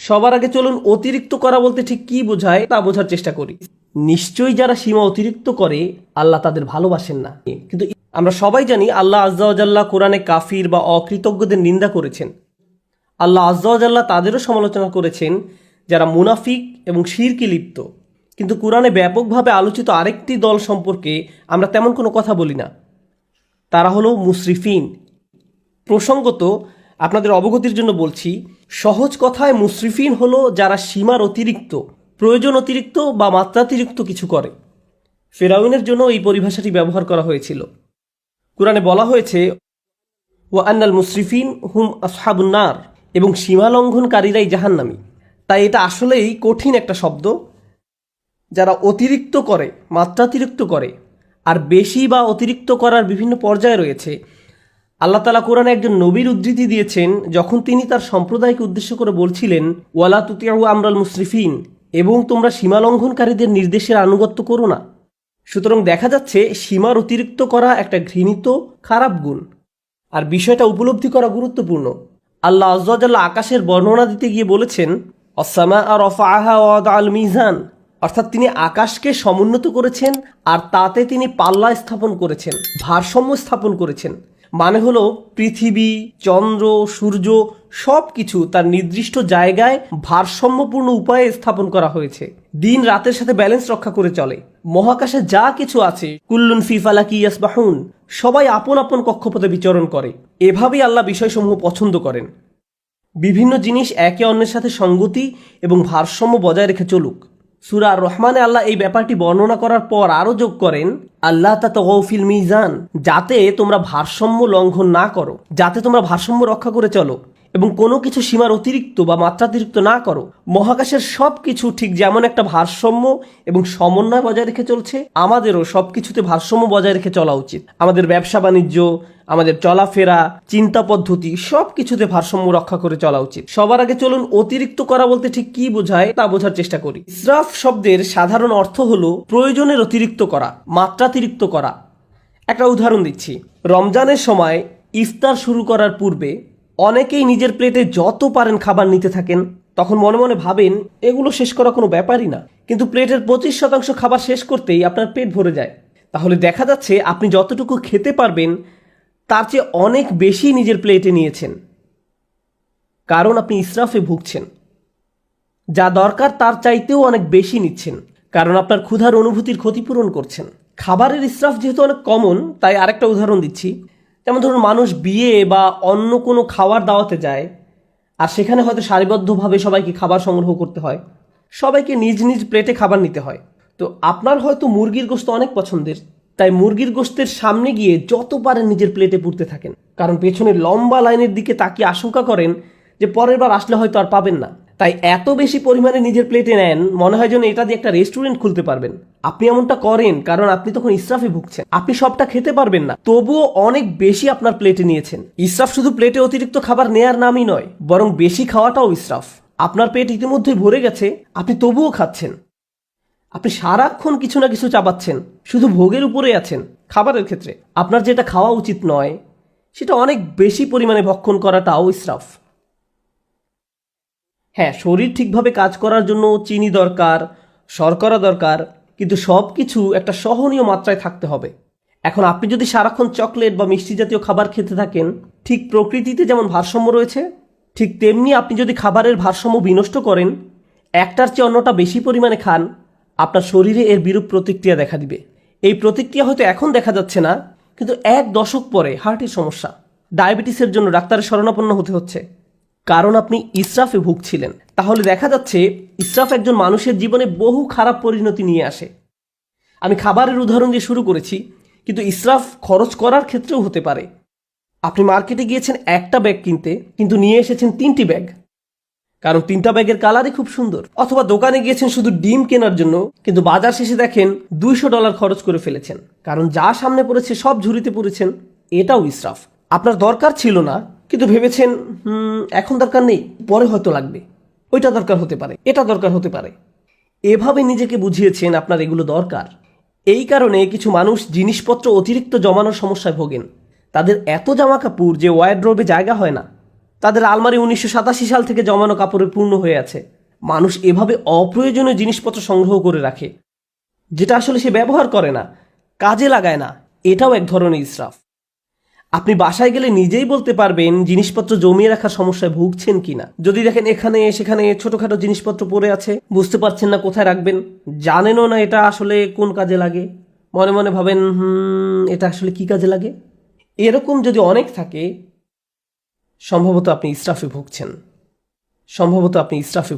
সবার আগে চলুন অতিরিক্ত করা বলতে ঠিক কি বোঝায় তা বোঝার চেষ্টা করি। নিশ্চয়ই যারা সীমা অতিরিক্ত করে আল্লাহ তাদের ভালোবাসেন না। কিন্তু আমরা সবাই জানি আল্লাহ আজ্জা ওয়া জাল্লা কোরআনে কাফির বা অকৃতজ্ঞদের নিন্দা করেছেন। আল্লাহ আজ্জা ওয়া জাল্লা তাদেরও সমালোচনা করেছেন যারা মুনাফিক এবং শিরকে লিপ্ত। কিন্তু কোরআনে ব্যাপকভাবে আলোচিত আরেকটি দল সম্পর্কে আমরা তেমন কোনো কথা বলি না, তারা হলো মুসরিফিন। প্রসঙ্গত আপনাদের অবগতির জন্য বলছি, সহজ কথায় মুসরিফিন হলো যারা সীমার অতিরিক্ত, প্রয়োজন অতিরিক্ত বা মাত্রাতিরিক্ত কিছু করে। ফেরাউনের জন্য এই পরিভাষাটি ব্যবহার করা হয়েছিল। কোরআনে বলা হয়েছে ওয়া আন্নাল মুসরিফিন হুম আসহাবুন নার, এবং সীমা লঙ্ঘনকারীরাই জাহান্নামী। তাই এটা আসলেই কঠিন একটা শব্দ। যারা অতিরিক্ত করে, মাত্রাতিরিক্ত করে, আর বেশি বা অতিরিক্ত করার বিভিন্ন পর্যায় রয়েছে। আল্লাহ তাআলা কোরআনে একজন নবীর উদ্ধৃতি দিয়েছেন যখন তিনি তার সম্প্রদায়কে উদ্দেশ্য করে বলছিলেন ওয়ালা তুতিউ আমরাল মুসরিফিন, এবং তোমরা সীমা লঙ্ঘনকারীদের নির্দেশের আনুগত্য করো না। সুতরাং দেখা যাচ্ছে সীমার অতিরিক্ত করা একটা ঘৃণিত খারাপ গুণ, আর বিষয়টা উপলব্ধি করা গুরুত্বপূর্ণ। আল্লাহ আজ্জা ওয়া জাল্লা আকাশের বর্ণনা দিতে গিয়ে বলেছেন আস-সামাআ রাফাআহা ওয়া ওয়াদাআল মিজান, অর্থাৎ তিনি আকাশকে সমুন্নত করেছেন আর তাতে তিনি পাল্লা স্থাপন করেছেন, ভারসাম্য স্থাপন করেছেন। মানে হলো পৃথিবী, চন্দ্র, সূর্য সব কিছু তার নির্দিষ্ট জায়গায় ভারসাম্যপূর্ণ উপায়ে স্থাপন করা হয়েছে। দিন রাতের সাথে ব্যালেন্স রক্ষা করে চলে। মহাকাশে যা কিছু আছে কুল্লুন ফি ফালাকি ইয়াসবাহুন, সবাই আপন আপন কক্ষপথে বিচরণ করে। এভাবেই আল্লাহ বিষয়সমূহ পছন্দ করেন। বিভিন্ন জিনিস একে অন্যের সাথে সঙ্গতি এবং ভারসাম্য বজায় রেখে চলুক। সূরা আর রহমানে আল্লাহ এই ব্যাপারটি বর্ণনা করার পর আরও যোগ করেন আল্লাহ তাতাগাউ ফিল মিজান, যাতে তোমরা ভারসাম্য লঙ্ঘন না করো, যাতে তোমরা ভারসাম্য রক্ষা করে চলো এবং কোনো কিছু সীমার অতিরিক্ত বা মাত্রাতিরিক্ত না করো। মহাকাশের সব কিছু ঠিক যেমন একটা ভারসাম্য এবং সমন্বয় বজায় রেখে চলছে, আমাদেরও সব কিছুতে ভারসাম্য বজায় রেখে চলা উচিত। আমাদের ব্যবসা বাণিজ্য, আমাদের চলাফেরা, চিন্তা পদ্ধতি সব কিছুতে ভারসাম্য রক্ষা করে চলা উচিত। সবার আগে চলুন অতিরিক্ত করা বলতে ঠিক কি বোঝায় তা বোঝার চেষ্টা করি। ইসরাফ শব্দের সাধারণ অর্থ হলো প্রয়োজনের অতিরিক্ত করা, মাত্রাতিরিক্ত করা। একটা উদাহরণ দিচ্ছি। রমজানের সময় ইফতার শুরু করার পূর্বে অনেকেই নিজের প্লেটে যত পারেন খাবার নিতে থাকেন। তখন মনে মনে ভাবেন এগুলো শেষ করা কোনো ব্যাপারই না, কিন্তু প্লেটের 25% খাবার শেষ করতেই আপনার পেট ভরে যায়। তাহলে দেখা যাচ্ছে আপনি যতটুকু খেতে পারবেন তার চেয়ে অনেক বেশি নিজের প্লেটে নিয়েছেন, কারণ আপনি ইসরাফে ভুগছেন। যা দরকার তার চাইতেও অনেক বেশি নিচ্ছেন, কারণ আপনার ক্ষুধার অনুভূতির ক্ষতিপূরণ করছেন। খাবারের ইসরাফ যেহেতু অনেক কমন, তাই আরেকটা উদাহরণ দিচ্ছি। যেমন ধরুন, মানুষ বিয়ে বা অন্য কোনো খাওয়ার দাওয়াতে যায়, আর সেখানে হয়তো সারিবদ্ধভাবে সবাইকে খাবার সংগ্রহ করতে হয়, সবাইকে নিজ নিজ প্লেটে খাবার নিতে হয়। তো আপনার হয়তো মুরগির গোশত অনেক পছন্দের, তাই মুরগির গোশতের সামনে গিয়ে যত পারেন নিজের প্লেটে পুরতে থাকেন, কারণ পেছনে লম্বা লাইনের দিকে তাকিয়ে আশঙ্কা করেন যে পরের বার আসলে হয়তো আর পাবেন না। তাই এত বেশি পরিমাণে নিজের প্লেটে নেন, মনে হয় যেন এটা দিয়ে একটা রেস্টুরেন্ট খুলতে পারবেন। আপনি এমনটা করেন কারণ আপনি তখন ইসরাফে ভুগছেন। আপনি সবটা খেতে পারবেন না, তবুও অনেক বেশি আপনার প্লেটে নিয়েছেন। ইসরাফ শুধু প্লেটে অতিরিক্ত খাবার নেয়ার নামই নয়, বরং বেশি খাওয়াটাও ইসরাফ। আপনার পেট ইতিমধ্যেই ভরে গেছে, আপনি তবুও খাচ্ছেন। আপনি সারাক্ষণ কিছু না কিছু চাবাচ্ছেন, শুধু ভোগের উপরে আছেন। খাবারের ক্ষেত্রে আপনার যেটা খাওয়া উচিত নয় সেটা অনেক বেশি পরিমাণে ভক্ষণ করাটাও ইসরাফ। হ্যাঁ, শরীর ঠিকভাবে কাজ করার জন্য চিনি দরকার, শর্করা দরকার, কিন্তু সব কিছু একটা সহনীয় মাত্রায় থাকতে হবে। এখন আপনি যদি সারাক্ষণ চকলেট বা মিষ্টি জাতীয় খাবার খেতে থাকেন, ঠিক প্রকৃতিতে যেমন ভারসাম্য রয়েছে, ঠিক তেমনি আপনি যদি খাবারের ভারসাম্য বিনষ্ট করেন, একটার চেয়ে অন্যটা বেশি পরিমাণে খান, আপনার শরীরে এর বিরূপ প্রতিক্রিয়া দেখা দিবে। এই প্রতিক্রিয়া হয়তো এখন দেখা যাচ্ছে না, কিন্তু 1 দশক পরে হার্টের সমস্যা, ডায়াবেটিসের জন্য ডাক্তারের শরণাপন্ন হতে হচ্ছে, কারণ আপনি ইসরাফে ভুগছিলেন। তাহলে দেখা যাচ্ছে ইসরাফ একজন মানুষের জীবনে বহু খারাপ পরিণতি নিয়ে আসে। আমি খাবারের উদাহরণ দিয়ে শুরু করেছি, কিন্তু ইসরাফ খরচ করার ক্ষেত্রেও হতে পারে। আপনি মার্কেটে গিয়েছেন একটা ব্যাগ কিনতে, কিন্তু নিয়ে এসেছেন 3টি ব্যাগ, কারণ 3টা ব্যাগের কালারই খুব সুন্দর। অথবা দোকানে গিয়েছেন শুধু ডিম কেনার জন্য, কিন্তু বাজার শেষে দেখেন $200 খরচ করে ফেলেছেন, কারণ যা সামনে পড়েছে সব ঝুড়িতে পড়েছেন। এটাও ইসরাফ। আপনার দরকার ছিল না, কিন্তু ভেবেছেন এখন দরকার নেই, পরে হয়তো লাগবে। ওইটা দরকার হতে পারে, এটা দরকার হতে পারে। এভাবে নিজেকে বুঝিয়েছেন আপনার এগুলো দরকার। এই কারণে কিছু মানুষ জিনিসপত্র অতিরিক্ত জমানোর সমস্যায় ভোগেন। তাদের এত জামা কাপড় যে ওয়ারড্রোবে জায়গা হয় না। তাদের আলমারি 1987 সাল থেকে জমানো কাপড়ে পূর্ণ হয়ে আছে। মানুষ এভাবে অপ্রয়োজনীয় জিনিসপত্র সংগ্রহ করে রাখে, যেটা আসলে সে ব্যবহার করে না, কাজে লাগায় না। এটাও এক ধরনের ইসরাফ। আপনি বাসায় গেলে নিজেই বলতে পারবেন জিনিসপত্র জমিয়ে রাখার সমস্যায় ভুগছেন কিনা। যদি দেখেন এখানে সেখানে ছোটখাটো জিনিসপত্র পড়ে আছে, বুঝতে পারছেন না কোথায় রাখবেন, জানেনও না এটা আসলে কোন কাজে লাগে, মনে মনে ভাবেন এটা আসলে কি কাজে লাগে, এরকম যদি অনেক থাকে, সম্ভবত আপনি ইসরাফে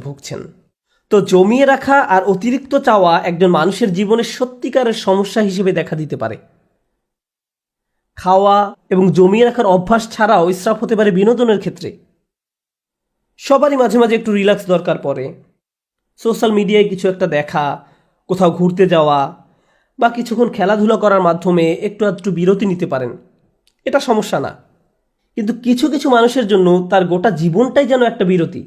ভুগছেন। তো জমিয়ে রাখা আর অতিরিক্ত চাওয়া একজন মানুষের জীবনের সত্যিকারের সমস্যা হিসেবে দেখা দিতে পারে। খাওয়া এবং জমিয়ে রাখার অভ্যাস ছাড়াও ইসরাফ হতে পারে বিনোদনের ক্ষেত্রে। সবারই মাঝে মাঝে একটু রিল্যাক্স দরকার পড়ে। সোশ্যাল মিডিয়ায় কিছু একটা দেখা, কোথাও ঘুরতে যাওয়া বা কিছুক্ষণ খেলাধুলা করার মাধ্যমে একটু বিরতি নিতে পারেন, এটা সমস্যা না। কিন্তু কিছু কিছু মানুষের জন্য তার গোটা জীবনটাই যেন একটা বিরতি।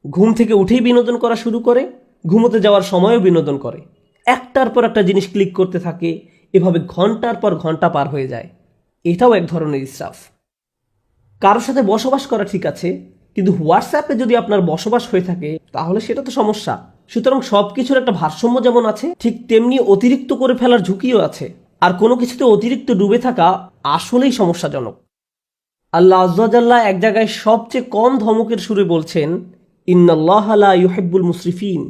ঘুম থেকে উঠেই বিনোদন করা শুরু করে, ঘুমোতে যাওয়ার সময়ও বিনোদন করে, একটার পর একটা জিনিস ক্লিক করতে থাকে, এভাবে ঘন্টার পর ঘন্টা পার হয়ে যায়। এটাও এক ধরনের ইসরাফ। কারোর সাথে বসবাস করা ঠিক আছে, কিন্তু হোয়াটসঅ্যাপে যদি আপনার বসবাস হয়ে থাকে তাহলে সেটা তো সমস্যা। সুতরাং সবকিছুর একটা ভারসাম্য যেমন আছে, ঠিক তেমনি অতিরিক্ত করে ফেলার ঝুঁকিও আছে। আর কোনো কিছুতে অতিরিক্ত ডুবে থাকা আসলেই সমস্যাজনক। আল্লাহ আযজা ওয়া জাল্লা এক জায়গায় সবচেয়ে কম ধমকের সুরে বলছেন, ইন্নাল্লাহা লা ইউহিব্বুল মুসরিফিন,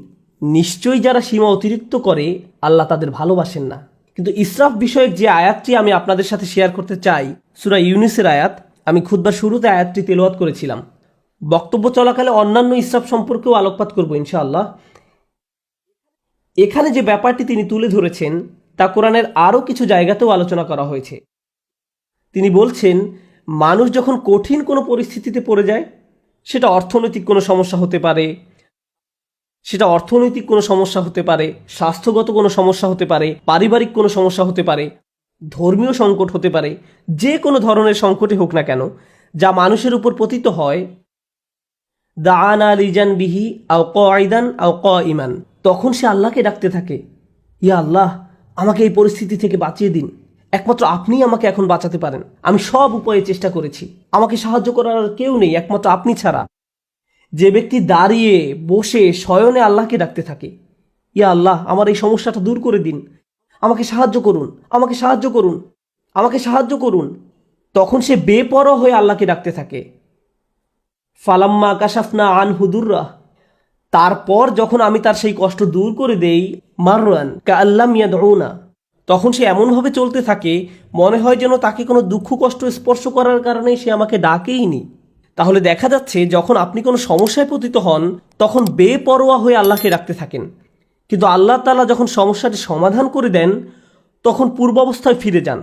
নিশ্চয়ই যারা সীমা অতিরিক্ত করে আল্লাহ তাদের ভালোবাসেন না। কিন্তু ইসরাফ বিষয়ক যে আয়াতটি আমি আপনাদের সাথে শেয়ার করতে চাই, সূরা ইউনুসের আয়াত, আমি খুতবার শুরুতে আয়াতটি তেলাওয়াত করেছিলাম। বক্তব্য চলাকালে অন্যান্য ইসরাফ সম্পর্কেও আলোকপাত করব ইনশাআল্লাহ। এখানে যে ব্যাপারটি তিনি তুলে ধরেছেন তা কোরআনের আরও কিছু জায়গাতেও আলোচনা করা হয়েছে। তিনি বলছেন, মানুষ যখন কঠিন কোনো পরিস্থিতিতে পড়ে যায়, সেটা অর্থনৈতিক কোনো সমস্যা হতে পারে, স্বাস্থ্যগত কোনো সমস্যা হতে পারে, পারিবারিক কোনো সমস্যা হতে পারে, ধর্মীয় সংকট হতে পারে, যে কোনো ধরনের সংকটই হোক না কেন, যা মানুষের উপর পতিত হয়, দাআনা লিজানবিহি আও কাঈদান আও কাঈমান, তখন সে আল্লাহকে ডাকতে থাকে, ইয়া আল্লাহ, আমাকে এই পরিস্থিতি থেকে বাঁচিয়ে দিন, একমাত্র আপনিই আমাকে এখন বাঁচাতে পারেন, আমি সব উপায়ে চেষ্টা করেছি, আমাকে সাহায্য করার কেউ নেই একমাত্র আপনি ছাড়া। যে ব্যক্তি দাঁড়িয়ে বসে শয়নে আল্লাহকে ডাকতে থাকে, ইয়া আল্লাহ, আমার এই সমস্যাটা দূর করে দিন, আমাকে সাহায্য করুন, আমাকে সাহায্য করুন, আমাকে সাহায্য করুন, তখন সে বেপরোয়া হয়ে আল্লাহকে ডাকতে থাকে। ফালাম্মা কাশাফনা আনহু দুররাহ, তারপর যখন আমি তার সেই কষ্ট দূর করে দেই, মাররান কাআল্লাম ইয়াদউনা, তখন সে এমনভাবে চলতে থাকে মনে হয় যেন তাকে কোনো দুঃখ কষ্ট স্পর্শ করার কারণে সে আমাকে ডাকেইনি। তাহলে দেখা যাচ্ছে যখন আপনি কোনো সমস্যায় পতিত হন তখন বেপরোয়া হয়ে আল্লাহকে ডাকতে থাকেন, কিন্তু আল্লাহ তাআলা যখন সমস্যাটি সমাধান করে দেন তখন পূর্বাবস্থায় ফিরে যান।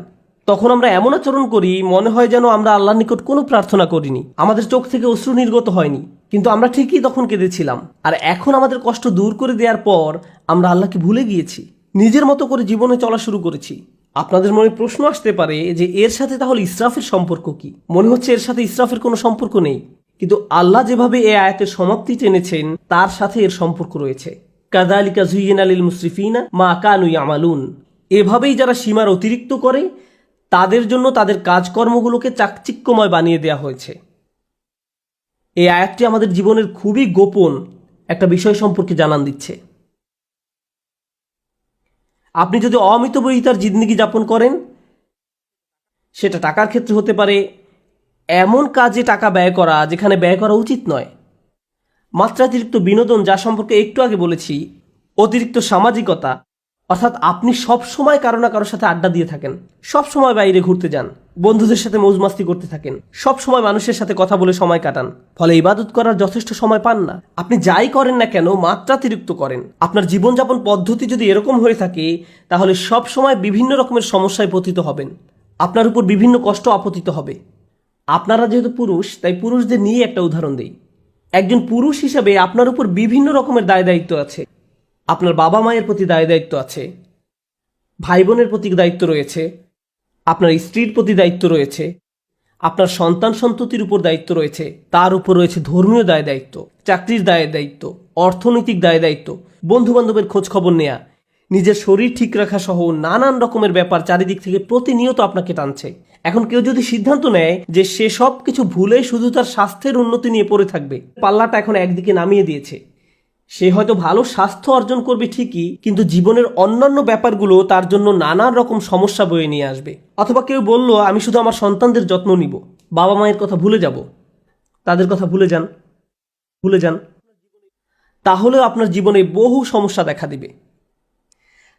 তখন আমরা এমন আচরণ করি মনে হয় যেন আমরা আল্লাহর নিকট কোনো প্রার্থনা করিনি, আমাদের চোখ থেকে অশ্রু নির্গত হয়নি, কিন্তু আমরা ঠিকই তখন কেঁদেছিলাম। আর এখন আমাদের কষ্ট দূর করে দেওয়ার পর আমরা আল্লাহকে ভুলে গিয়েছি, নিজের মতো করে জীবনে চলা শুরু করেছি। আপনাদের মনে প্রশ্ন আসতে পারে যে এর সাথে তাহলে ইসরাফের সম্পর্ক কি? মনে হচ্ছে এর সাথে ইসরাফের কোনো সম্পর্ক নেই, কিন্তু আল্লাহ যেভাবে এই আয়াতের সমাপ্তি টেনেছেন তার সাথে এর সম্পর্ক রয়েছে। কাযালিকা যুয়্যিনা লিল মুসরিফিনা মা কানু ইয়ামালুন, এভাবেই যারা সীমার অতিরিক্ত করে তাদের জন্য তাদের কাজকর্মগুলোকে চাকচিক্যময় বানিয়ে দেওয়া হয়েছে। এই আয়াতটি আমাদের জীবনের খুবই গোপন একটা বিষয় সম্পর্কে জানান দিচ্ছে। আপনি যদি অমিতব্যয়িতার জিন্দেগি যাপন করেন, সেটা টাকার ক্ষেত্রে হতে পারে, এমন কাজে টাকা ব্যয় করা যেখানে ব্যয় করা উচিত নয়, মাত্রাতিরিক্ত বিনোদন যা সম্পর্কে একটু আগে বলেছি, অতিরিক্ত সামাজিকতা, অর্থাৎ আপনি সব সময় কারো না কারোর সাথে আড্ডা দিয়ে থাকেন, সব সময় বাইরে ঘুরতে যান, বন্ধুদের সাথে মৌজমাস্তি করতে থাকেন, সব সময় মানুষের সাথে কথা বলে সময় কাটান, ফলে ইবাদত করার যথেষ্ট সময় পান না। আপনি যাই করেন না কেন মাত্রাতিরিক্ত করেন। আপনার জীবনযাপন পদ্ধতি যদি এরকম হয়ে থাকে তাহলে সব সময় বিভিন্ন রকমের সমস্যায় পতিত হবেন, আপনার উপর বিভিন্ন কষ্ট আপতিত হবে। আপনারা যেহেতু পুরুষ, তাই পুরুষদের নিয়ে একটা উদাহরণ দেই। একজন পুরুষ হিসেবে আপনার উপর বিভিন্ন রকমের দায় দায়িত্ব আছে। আপনার বাবা মায়ের প্রতি দায় দায়িত্ব আছে, ভাই বোনের প্রতি দায়িত্ব রয়েছে, আপনার স্ত্রীর প্রতি দায়িত্ব রয়েছে, আপনার সন্তান সন্ততির উপর দায়িত্ব রয়েছে, তার উপর রয়েছে ধর্মীয় দায় দায়িত্ব, চাকরির দায় দায়িত্ব, অর্থনৈতিক দায় দায়িত্ব, বন্ধু বান্ধবের খোঁজ খবর নেয়া, নিজের শরীর ঠিক রাখা সহ নানান রকমের ব্যাপার চারিদিক থেকে প্রতিনিয়ত আপনাকে টানছে। এখন কেউ যদি সিদ্ধান্ত নেয় যে সে সব কিছু ভুলে শুধু তার স্বাস্থ্যের উন্নতি নিয়ে পড়ে থাকবে, পাল্লাটা এখন একদিকে নামিয়ে দিয়েছে, সে হয়তো ভালো স্বাস্থ্য অর্জন করবে ঠিকই, কিন্তু জীবনের অন্যান্য ব্যাপারগুলো তার জন্য নানান রকম সমস্যা বয়ে নিয়ে আসবে। অথবা কেউ বলল আমি শুধু আমার সন্তানদের যত্ন নিব, বাবা মায়ের কথা ভুলে যাব, তাদের কথা ভুলে যান, তাহলেও আপনার জীবনে বহু সমস্যা দেখা দিবে।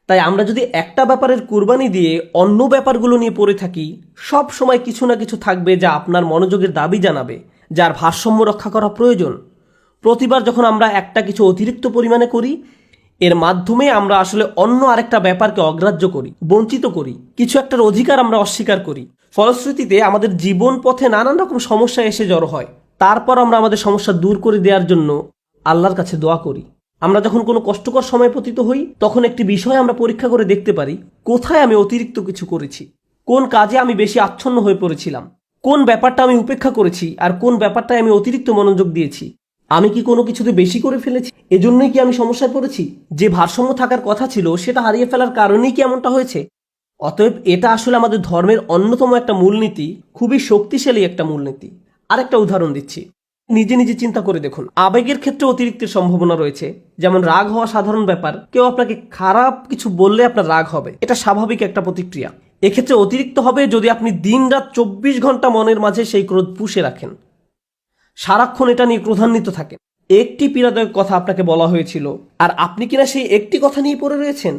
তাই আমরা যদি একটা ব্যাপারের কুরবানি দিয়ে অন্য ব্যাপারগুলো নিয়ে পড়ে থাকি, সব সময় কিছু না কিছু থাকবে যা আপনার মনোযোগের দাবি জানাবে, যার ভারসাম্য রক্ষা করা প্রয়োজন। প্রতিবার যখন আমরা একটা কিছু অতিরিক্ত পরিমাণে করি, এর মাধ্যমে আমরা আসলে অন্য আরেকটা ব্যাপারকে অগ্রাহ্য করি, বঞ্চিত করি, কিছু একটার অধিকার আমরা অস্বীকার করি। ফলশ্রুতিতে আমাদের জীবন পথে নানান রকম সমস্যা এসে জড়ো হয়। তারপর আমরা আমাদের সমস্যা দূর করে দেওয়ার জন্য আল্লাহর কাছে দোয়া করি। আমরা যখন কোনো কষ্টকর সময় পতিত হই, তখন একটি বিষয় আমরা পরীক্ষা করে দেখতে পারি, কোথায় আমি অতিরিক্ত কিছু করেছি, কোন কাজে আমি বেশি আচ্ছন্ন হয়ে পড়েছিলাম, কোন ব্যাপারটা আমি উপেক্ষা করেছি, আর কোন ব্যাপারটায় আমি অতিরিক্ত মনোযোগ দিয়েছি। আমি কি কোনো কিছুতে বেশি করে ফেলেছি? এজন্যই কি আমি সমস্যায় পড়েছি? যে ভারসাম্য থাকার কথা ছিল সেটা হারিয়ে ফেলার কারণেই কি এমনটা হয়েছে? অতএব এটা আসলে আমাদের ধর্মের অন্যতম একটা মূলনীতি, খুবই শক্তিশালী একটা মূলনীতি। আরেকটা উদাহরণ দিচ্ছি, নিজে নিজে চিন্তা করে দেখুন। আবেগের ক্ষেত্রে অতিরিক্তের সম্ভাবনা রয়েছে। যেমন রাগ হওয়া সাধারণ ব্যাপার, কেউ আপনাকে খারাপ কিছু বললে আপনার রাগ হবে, এটা স্বাভাবিক একটা প্রতিক্রিয়া। এক্ষেত্রে অতিরিক্ত হবে যদি আপনি দিনরাত 24 ঘন্টা মনের মাঝে সেই ক্রোধ পুষে রাখেন, সারাক্ষণ এটা নিয়ে ক্রোধান্বিত থাকেন। একটি পীড়াদায়ক কথা আপনাকে বলা হয়েছিল, আর আপনি কিনা সেই একটি কথা নিয়ে পড়ে রয়েছেন।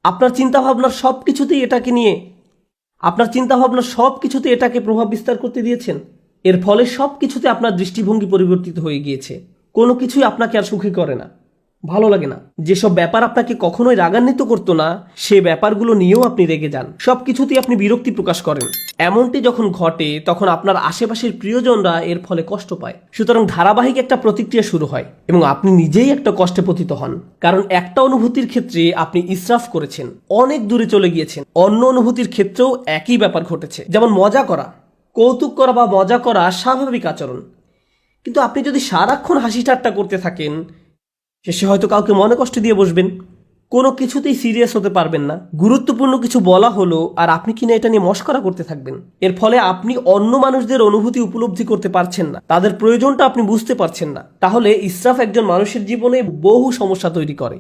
আপনার চিন্তাভাবনার সব কিছুতেই এটাকে প্রভাব বিস্তার করতে দিয়েছেন। এর ফলে সব কিছুতে আপনার দৃষ্টিভঙ্গি পরিবর্তিত হয়ে গিয়েছে। কোনো কিছুই আপনাকে আর সুখী করে না, ভালো লাগে না। যেসব ব্যাপার আপনাকে কখনোই রাগান্বিত করতো না, সে ব্যাপারগুলো নিয়েও আপনি রেগে যান, সব কিছুতেই আপনি বিরক্তি প্রকাশ করেন। এমনটি যখন ঘটে, তখন আপনার আশেপাশের প্রিয়জনরা এর ফলে কষ্ট পায়। সুতরাং ধারাবাহিক একটা প্রতিক্রিয়া শুরু হয় এবং আপনি নিজেই একটা কষ্টে পতিত হন। কারণ একটা অনুভূতির ক্ষেত্রে আপনি ইসরাফ করেছেন, অনেক দূরে চলে গিয়েছেন। অন্য অনুভূতির ক্ষেত্রেও একই ব্যাপার ঘটেছে। যেমন মজা করা, কৌতুক করা বা মজা করা স্বাভাবিক আচরণ, কিন্তু আপনি যদি সারাক্ষণ হাসি ঠাট্টা করতে থাকেন, শেষে হয়তো কাউকে মনে কষ্ট দিয়ে বসবেন, কোনো কিছুতেই সিরিয়াস হতে পারবেন না। গুরুত্বপূর্ণ কিছু বলা হলো আর আপনি কিনা এটা নিয়ে মশকরা করতে থাকবেন। এর ফলে আপনি অন্য মানুষদের অনুভূতি উপলব্ধি করতে পারছেন না, তাদের প্রয়োজনটা আপনি বুঝতে পারছেন না। তাহলে ইসরাফ একজন মানুষের জীবনে বহু সমস্যা তৈরি করে।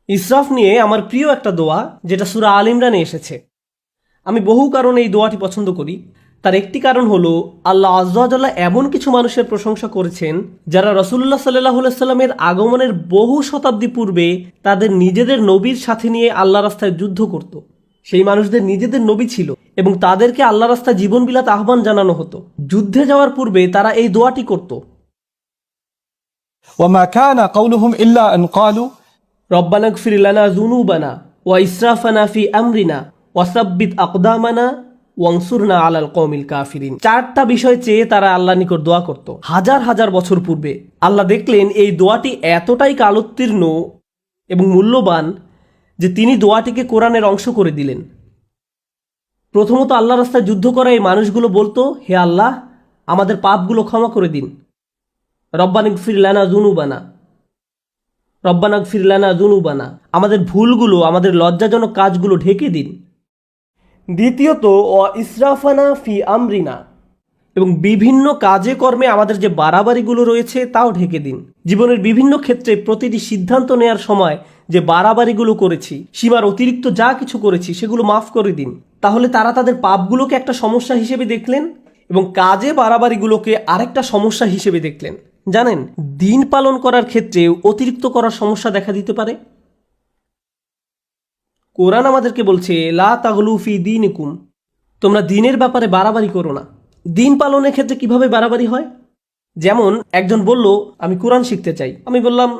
ইসরাফ নিয়ে আমার প্রিয় একটা দোয়া, যেটা সূরা আল ইমরানে এসেছে। আমি বহু কারণে এই দোয়াটি পছন্দ করি। তার একটি কারণ হলো, আল্লাহ আযজা ওয়া জাল্লা এমন কিছু মানুষের প্রশংসা করেছেন যারা রাসূলুল্লাহ সাল্লাল্লাহু আলাইহি ওয়াসাল্লামের আগমনের বহু শতাব্দী পূর্বে তাদের নিজেদের নবীর সাথে নিয়ে আল্লাহ রাস্তায় যুদ্ধ করত। সেই মানুষদের নিজেদের নবী ছিল এবং তাদেরকে আল্লাহ রাস্তায় জীবন বিলাতে আহ্বান জানানো হতো। যুদ্ধে যাওয়ার পূর্বে তারা এই দোয়াটি করত, وما كان قولهم إلا أن قالوا রব্বানা ইগফির লানা যুনুবানা ওয়া ইসরাফানা ফি আমরিনা ওয়া সাব্বিত আকদামানা ওয়ানসুরনা আলাল কওমিল কাফিরিন। চারটা বিষয় চেয়ে তারা আল্লাহর নিকট দোয়া করত হাজার হাজার বছর পূর্বে। আল্লাহ দেখলেন এই দোয়াটি এতটাই কালোত্তীর্ণ এবং মূল্যবান যে তিনি দোয়াটিকে কোরআনের অংশ করে দিলেন। প্রথমত আল্লাহ রাস্তায় যুদ্ধ করা এই মানুষগুলো বলতো, হে আল্লাহ, আমাদের পাপগুলো ক্ষমা করে দিন। রব্বানা ইগফির লানা যুনুবানা, রব্বানা ইগফির লানা যুনুবানা, আমাদের ভুলগুলো, আমাদের লজ্জাজনক কাজগুলো ঢেকে দিন। দ্বিতীয়ত ওয়া ইসরাফানা ফি আমরিনা, এবং বিভিন্ন কাজে কর্মে আমাদের যে বাড়াবাড়িগুলো রয়েছে তাও ঢেকে দিন। জীবনের বিভিন্ন ক্ষেত্রে প্রতিটি সিদ্ধান্ত নেওয়ার সময় যে বাড়াবাড়িগুলো করেছি, সীমার অতিরিক্ত যা কিছু করেছি, সেগুলো মাফ করে দিন। তাহলে তারা তাদের পাপগুলোকে একটা সমস্যা হিসেবে দেখলেন এবং কাজে বাড়াবাড়িগুলোকে আরেকটা সমস্যা হিসেবে দেখলেন। জানেন, দিন পালন করার ক্ষেত্রে অতিরিক্ত করার সমস্যা দেখা দিতে পারে। কোরআন আমাদেরকে বলছে, লা তাগলু ফি দীনিকুম, তোমরা দিনের ব্যাপারে বাড়াবাড়ি করো না। দিন পালনের ক্ষেত্রে কিভাবে বাড়াবাড়ি হয়? যেমন একজন বলল, আমি কোরআন শিখতে চাই। আমি বললাম,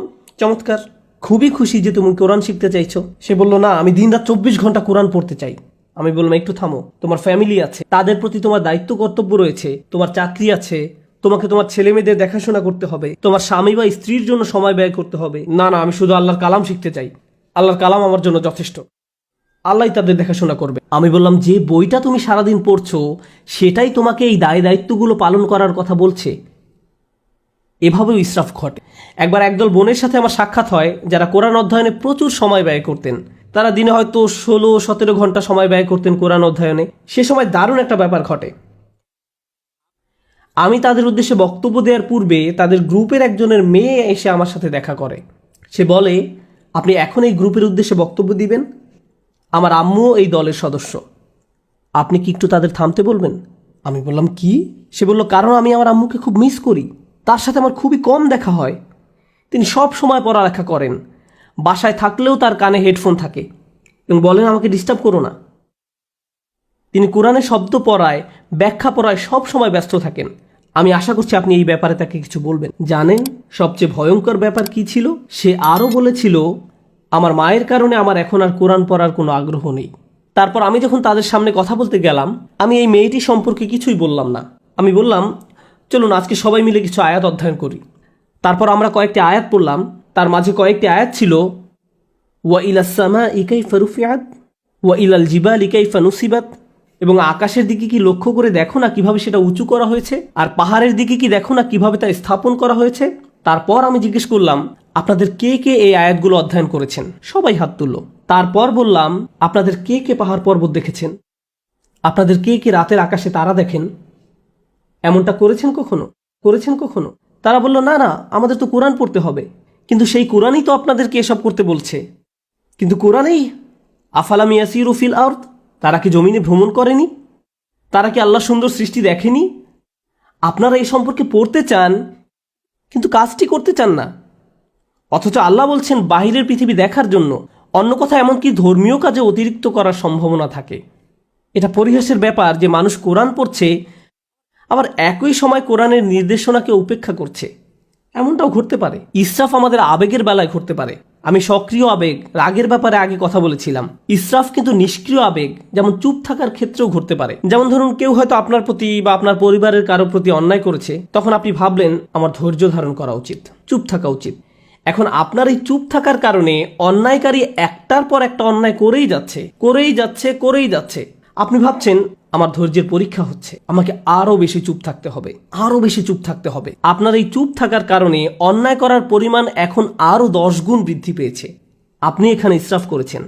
চমৎকার, খুবই খুশি যে তুমি কোরআন শিখতে চাইছো। সে বলল, না, আমি দিনরাত 24 ঘন্টা কোরআন পড়তে চাই। আমি বললাম, একটু থামো, তোমার ফ্যামিলি আছে, তাদের প্রতি তোমার দায়িত্ব কর্তব্য রয়েছে, তোমার চাকরি আছে, তোমাকে তোমার ছেলে মেয়েদের দেখাশোনা করতে হবে, তোমার স্বামী বা স্ত্রীর জন্য সময় ব্যয় করতে হবে। না না, আমি শুধু আল্লাহর কালাম শিখতে চাই, আল্লাহর কালাম আমার জন্য যথেষ্ট, আল্লাহ তাদের দেখাশোনা করবে। আমি বললাম, যে বইটা তুমি সারাদিন পড়ছো সেটাই তোমাকে এই দায় দায়িত্বগুলো পালন করার কথা বলছে। এভাবেও ইসরাফ ঘটে। একবার একদল বোনের সাথে আমার সাক্ষাৎ হয় যারা কোরআন অধ্যয়নে প্রচুর সময় ব্যয় করতেন। তারা দিনে হয়তো 16-17 ঘন্টা সময় ব্যয় করতেন কোরআন অধ্যয়নে। সে সময় দারুণ একটা ব্যাপার ঘটে। আমি তাদের উদ্দেশ্যে বক্তব্য দেওয়ার পূর্বে তাদের গ্রুপের একজনের মেয়ে এসে আমার সাথে দেখা করে। সে বলে, আপনি এখন এই গ্রুপের উদ্দেশ্যে বক্তব্য দিবেন? আমার আম্মুও এই দলের সদস্য, আপনি কি একটু তাদের থামতে বলবেন? আমি বললাম, কি? সে বলল, কারণ আমি আমার আম্মুকে খুব মিস করি, তার সাথে আমার খুবই কম দেখা হয়। তিনি সব সময় পড়ালেখা করেন, বাসায় থাকলেও তার কানে হেডফোন থাকে এবং বলেন, আমাকে ডিস্টার্ব করো না। তিনি কোরআনের শব্দ পড়ায়, ব্যাখ্যা পড়ায় সব সময় ব্যস্ত থাকেন। আমি আশা করছি আপনি এই ব্যাপারে তাকে কিছু বলবেন। জানেন সবচেয়ে ভয়ঙ্কর ব্যাপার কি ছিল? সে আরও বলেছিল, আমার মায়ের কারণে আমার এখন আর কোরআন পড়ার কোনো আগ্রহ নেই। তারপর আমি যখন তাদের সামনে কথা বলতে গেলাম, আমি এই মেয়েটি সম্পর্কে কিছুই বললাম না। আমি বললাম, চলুন আজকে সবাই মিলে কিছু আয়াত অধ্যয়ন করি। তারপর আমরা কয়েকটি আয়াত পড়লাম। তার মাঝে কয়েকটি আয়াত ছিল, ওয়া ইলাস সামাই কাইফা রুফিআত ওয়া ইলাল জিবালি কাইফা নুসিবাত, এবং আকাশের দিকে কি লক্ষ্য করে দেখো না কিভাবে সেটা উঁচু করা হয়েছে, আর পাহাড়ের দিকে কি দেখো না কিভাবে তা স্থাপন করা হয়েছে। তারপর আমি জিজ্ঞেস করলাম, আপনাদের কে কে এই আয়াতগুলো অধ্যয়ন করেছেন? সবাই হাত তুলল। তারপর বললাম, আপনাদের কে কে পাহাড় পর্বত দেখেছেন? আপনাদের কে কে রাতের আকাশে তারা দেখেন? এমনটা করেছেন কখনো? তারা বলল, না না, আমাদের তো কোরআন পড়তে হবে। কিন্তু সেই কোরআনই তো আপনাদেরকে এসব করতে বলছে। কিন্তু কোরআনেই আফালাম ইয়াসিরু ফিল আরদ, তারা কি জমিনে ভ্রমণ করেনি? তারা কি আল্লাহ সুন্দর সৃষ্টি দেখেনি? আপনারা এই সম্পর্কে পড়তে চান কিন্তু কাজটি করতে চান না। অথচ আল্লাহ বলছেন বাহিরের পৃথিবী দেখার জন্য। অন্য কথা, এমনকি ধর্মীয় কাজে অতিরিক্ত করার সম্ভাবনা থাকে। এটা পরিহাসের ব্যাপার যে মানুষ কোরআন পড়ছে আবার একই সময় কোরআনের নির্দেশনাকে উপেক্ষা করছে। এমনটাও ঘটতে পারে। ইসরাফ আমাদের আবেগের বেলায় ঘটতে পারে। আমি সক্রিয় আবেগ, রাগের ব্যাপারে আগে কথা বলেছিলাম। ইসরাফ কিন্তু নিষ্ক্রিয় আবেগ, যেমন চুপ থাকার ক্ষেত্রেও ঘটতে পারে। যেমন ধরুন, কেউ হয়তো আপনার প্রতি বা আপনার পরিবারের কারো প্রতি অন্যায় করেছে, তখন আপনি ভাবলেন আমার ধৈর্য ধারণ করা উচিত, চুপ থাকা উচিত। এখন আপনার এই চুপ থাকার কারণে অন্যায়কারী একটার পর একটা অন্যায় করেই যাচ্ছে। আপনি ভাবছেন আমার ধৈর্যের পরীক্ষা হচ্ছে, আমাকে আরো বেশি চুপ থাকতে হবে। আপনার এই চুপ থাকার কারণে অন্যায় করার পরিমাণ এখন আরো 10 গুণ বৃদ্ধি পেয়েছে। আপনি এখানে ইসরাফ করেছেন।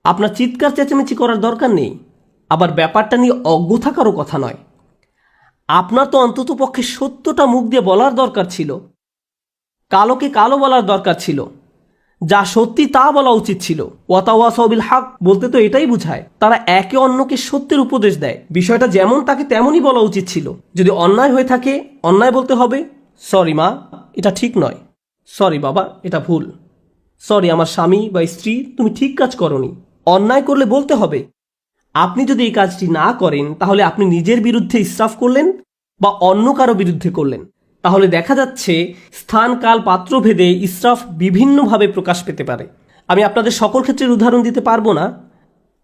আপনার চিৎকার চেঁচামেচি করার দরকার নেই, আবার ব্যাপারটা নিয়ে অজ্ঞ থাকারও কথা নয়। আপনার তো অন্তত পক্ষে সত্যটা মুখ দিয়ে বলার দরকার ছিল, কালোকে কালো বলার দরকার ছিল, যা সত্যি তা বলা উচিত ছিল। ওয়াতাওয়াসাউ বিল হক বলতে তো এটাই বোঝায়, তারা একে অন্যকে সত্যের উপদেশ দেয়। বিষয়টা যেমন তাকে তেমনই বলা উচিত ছিল। যদি অন্যায় হয়ে থাকে, অন্যায় বলতে হবে, সরি মা, এটা ঠিক নয়, সরি বাবা, এটা ভুল, সরি আমার স্বামী বা স্ত্রী, তুমি ঠিক কাজ করনি। অন্যায় করলে বলতে হবে। আপনি যদি এই কাজটি না করেন, তাহলে আপনি নিজের বিরুদ্ধে ইসরাফ করলেন বা অন্য কারো বিরুদ্ধে করলেন। তাহলে দেখা যাচ্ছে স্থান কাল পাত্র ভেদে ইসরাফ বিভিন্নভাবে প্রকাশ পেতে পারে। আমি আপনাদের সকল ক্ষেত্রের উদাহরণ দিতে পারবো না।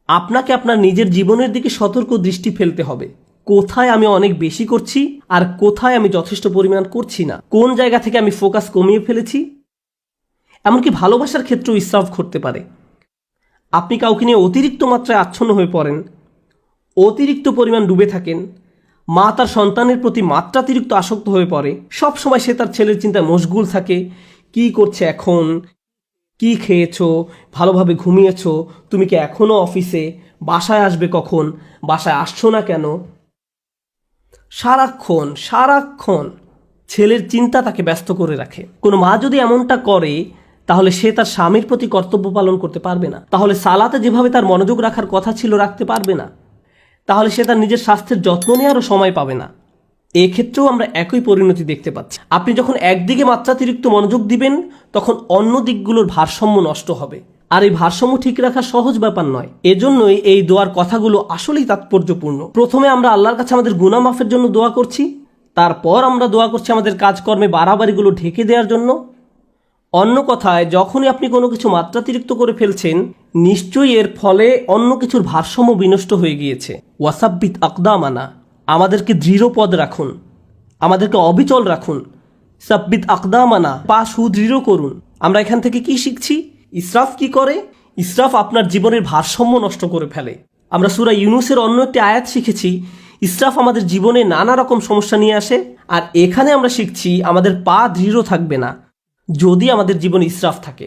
আপনাকে আপনার নিজের জীবনের দিকে সতর্ক দৃষ্টি ফেলতে হবে। কোথায় আমি অনেক বেশি করছি আর কোথায় আমি যথেষ্ট পরিমাণ করছি না, কোন জায়গা থেকে আমি ফোকাস কমিয়ে ফেলেছি। এমনকি ভালোবাসার ক্ষেত্রেও ইসরাফ ঘটতে পারে। আপনি কাউকে নিয়ে অতিরিক্ত মাত্রায় আচ্ছন্ন হয়ে পড়েন, অতিরিক্ত পরিমাণ ডুবে থাকেন। মা তার সন্তানের প্রতি মাত্রাতিরিক্ত আসক্ত হয়ে পড়ে। সব সময় সে তার ছেলের চিন্তায় মশগুল থাকে। কি করছে এখন, কি খেয়েছো, ভালোভাবে ঘুমিয়েছো, তুমি কি এখনো অফিসে, বাসায় আসবে কখন, বাসায় আসছো না কেন। সারাক্ষণ ছেলের চিন্তা তাকে ব্যস্ত করে রাখে। কোনো মা যদি এমনটা করে, তাহলে সে তার স্বামীর প্রতি কর্তব্য পালন করতে পারবে না। তাহলে সালাতে যেভাবে তার মনোযোগ রাখার কথা ছিল রাখতে পারবে না। তাহলে সে তার নিজের স্বাস্থ্যের যত্ন নেওয়ারও সময় পাবে না। এক্ষেত্রেও আমরা একই পরিণতি দেখতে পাচ্ছি। আপনি যখন একদিকে মাত্রাতিরিক্ত মনোযোগ দিবেন, তখন অন্য দিকগুলোর ভারসাম্য নষ্ট হবে। আর এই ভারসাম্য ঠিক রাখা সহজ ব্যাপার নয়। এজন্যই এই দোয়ার কথাগুলো আসলেই তাৎপর্যপূর্ণ। প্রথমে আমরা আল্লাহর কাছে আমাদের গুনাহ মাফের জন্য দোয়া করছি, তারপর আমরা দোয়া করছি আমাদের কাজকর্মে বাড়াবাড়িগুলো ঢেকে দেওয়ার জন্য। অন্য কথায়, যখনই আপনি কোনো কিছু মাত্রাতিরিক্ত করে ফেলছেন, নিশ্চয়ই এর ফলে অন্য কিছুর ভারসাম্য বিনষ্ট হয়ে গিয়েছে। ওয়াসাব্বিত আকদামানা, আমাদেরকে দৃঢ় পদ রাখুন, আমাদেরকে অবিচল রাখুন। সাব্বিত আকদামানা, পা সুদৃঢ় করুন। আমরা এখান থেকে কি শিখছি? ইসরাফ কি করে? ইসরাফ আপনার জীবনের ভারসাম্য নষ্ট করে ফেলে। আমরা সূরা ইউনূসের অন্য একটি আয়াত শিখেছি, ইসরাফ আমাদের জীবনে নানা রকম সমস্যা নিয়ে আসে। আর এখানে আমরা শিখছি আমাদের পা দৃঢ় থাকবে না যদি আমাদের জীবনে ইসরাফ থাকে।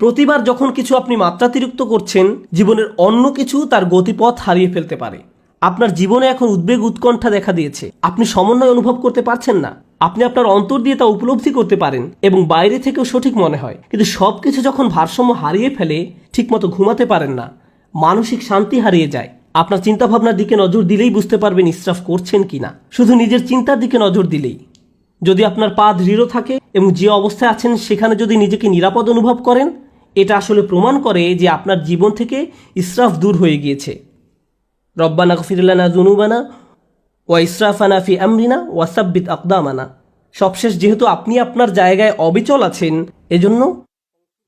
প্রতিবার যখন কিছু আপনি মাত্রাতিরিক্ত করছেন, জীবনের অন্য কিছু তার গতিপথ হারিয়ে ফেলতে পারে। আপনার জীবনে এখন উদ্বেগ উৎকণ্ঠা দেখা দিয়েছে, আপনি সমন্বয় অনুভব করতে পারছেন না, আপনি আপনার অন্তর দিয়ে তা উপলব্ধি করতে পারেন এবং বাইরে থেকেও সঠিক মনে হয়, কিন্তু সবকিছু যখন ভারসাম্য হারিয়ে ফেলে, ঠিকমতো ঘুমাতে পারেন না, মানসিক শান্তি হারিয়ে যায়। আপনার চিন্তাভাবনার দিকে নজর দিলেই বুঝতে পারবেন ইসরাফ করছেন কিনা। শুধু নিজের চিন্তার দিকে নজর দিলেই, যদি আপনার পা দৃঢ় থাকে এবং যে অবস্থায় আছেন সেখানে যদি নিজেকে নিরাপদ অনুভব করেন, এটা আসলে প্রমাণ করে যে আপনার জীবন থেকে ইসরাফ দূর হয়ে গিয়েছে। রব্বানা গফির লানা যুনুবানা ওয়া ইসরাফানা ফি আমরিনা ওয়া সাব্বিত আকদামানা। সবশেষ যেহেতু আপনি আপনার জায়গায় অবিচল আছেন, এজন্য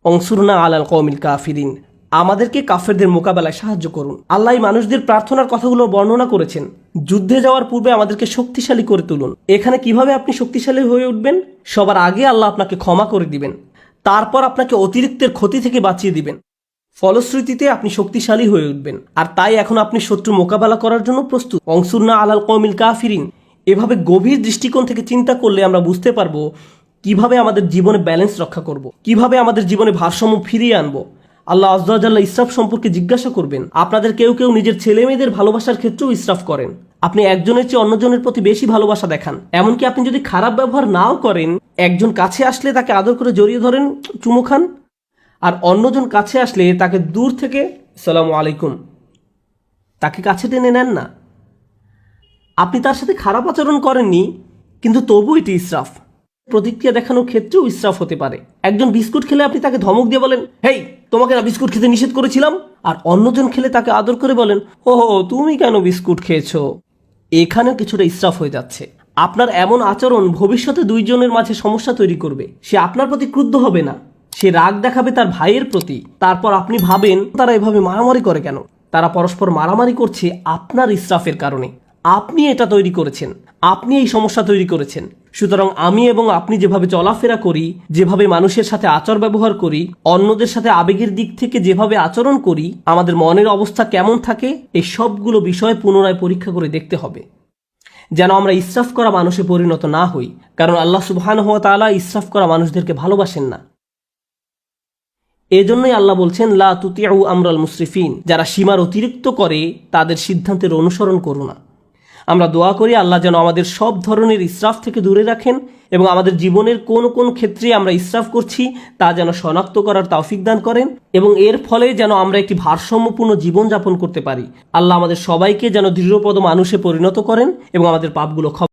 অংসুরনা আলাল কওমিল কাফিরিন, আমাদেরকে কাফেরদের মোকাবেলায় সাহায্য করুন। আল্লাহ মানুষদের প্রার্থনার কথাগুলো বর্ণনা করেছেন। যুদ্ধে যাওয়ার পূর্বে আমাদেরকে শক্তিশালী করে তুলুন। এখানে কিভাবে আপনি শক্তিশালী হয়ে উঠবেন? সবার আগে আল্লাহ আপনাকে ক্ষমা করে দিবেন, তারপর আপনাকে অতিরিক্তের ক্ষতি থেকে বাঁচিয়ে দিবেন। ফলশ্রুতিতে আপনি শক্তিশালী হয়ে উঠবেন, আর তাই এখন আপনি শত্রু মোকাবেলা করার জন্য প্রস্তুত। অংসুরনা আলাল কওমিল কাফিরিন। এভাবে গভীর দৃষ্টিকোণ থেকে চিন্তা করলে আমরা বুঝতে পারবো কিভাবে আমাদের জীবনে ব্যালেন্স রক্ষা করব, কিভাবে আমাদের জীবনে ভারসাম্য ফিরিয়ে আনবো। আল্লাহ আযজা ওয়া জাল্লা ইসরাফ সম্পর্কে জিজ্ঞাসা করবেন। আপনাদের কেউ কেউ নিজের ছেলে মেয়েদের ভালোবাসার ক্ষেত্রেও ইসরাফ করেন। আপনি একজনের চেয়ে অন্যজনের প্রতি বেশি ভালোবাসা দেখান। এমনকি আপনি যদি খারাপ ব্যবহার নাও করেন, একজন কাছে আসলে তাকে আদর করে জড়িয়ে ধরেন, চুমু খান, আর অন্যজন কাছে আসলে তাকে দূর থেকে আসসালামু আলাইকুম, তাকে কাছে টেনে নেন না। আপনি তার সাথে খারাপ আচরণ করেননি, কিন্তু তবু এটি ইসরাফ। প্রতিক্রিয়া দেখানোর ক্ষেত্রেও ইসরাফ হতে পারে। একজন বিস্কুট খেলে আপনি তাকে ধমক দিয়ে বলেন, হেই তোমাকে না বিস্কুট খেতে নিষেধ করেছিলাম, আর অন্যজন খেলে তাকে আদর করে বলেন, ও তুমি কেন বিস্কুট খেয়েছো। এখানেও কিছুটা ইসরাফ হয়ে যাচ্ছে। আপনার এমন আচরণ ভবিষ্যতে দুইজনের মাঝে সমস্যা তৈরি করবে। সে আপনার প্রতি ক্রুদ্ধ হবে না, সে রাগ দেখাবে তার ভাইয়ের প্রতি। তারপর আপনি ভাবেন তারা এভাবে মারামারি করে কেন। তারা পরস্পর মারামারি করছে আপনার ইসরাফের কারণে। আপনি এটা তৈরি করেছেন, আপনি এই সমস্যা তৈরি করেছেন। সুতরাং আমি এবং আপনি যেভাবে চলাফেরা করি, যেভাবে মানুষের সাথে আচার ব্যবহার করি, অন্যদের সাথে আবেগের দিক থেকে যেভাবে আচরণ করি, আমাদের মনের অবস্থা কেমন থাকে, এই সবগুলো বিষয় পুনরায় পরীক্ষা করে দেখতে হবে, যেন আমরা ইসরাফ করা মানুষে পরিণত না হই। কারণ আল্লাহ সুবহানাহু ওয়া তাআলা ইসরাফ করা মানুষদেরকে ভালোবাসেন না। এজন্যই আল্লাহ বলছেন, লা তুতিউ আমরাল মুসরিফিন, যারা সীমার অতিরিক্ত করে তাদের সিদ্ধান্তের অনুসরণ করো না। আমরা দোয়া করি আল্লাহ যেন আমাদের সব ধরনের ইসরাফ থেকে দূরে রাখেন এবং আমাদের জীবনের কোন কোন ক্ষেত্রে আমরা ইসরাফ করছি তা যেন শনাক্ত করার তৌফিক দান করেন এবং এর ফলে যেন আমরা একটি ভারসাম্যপূর্ণ জীবনযাপন করতে পারি। আল্লাহ আমাদের সবাইকে যেন দৃঢ়পদ মানুষে পরিণত করেন এবং আমাদের পাপগুলো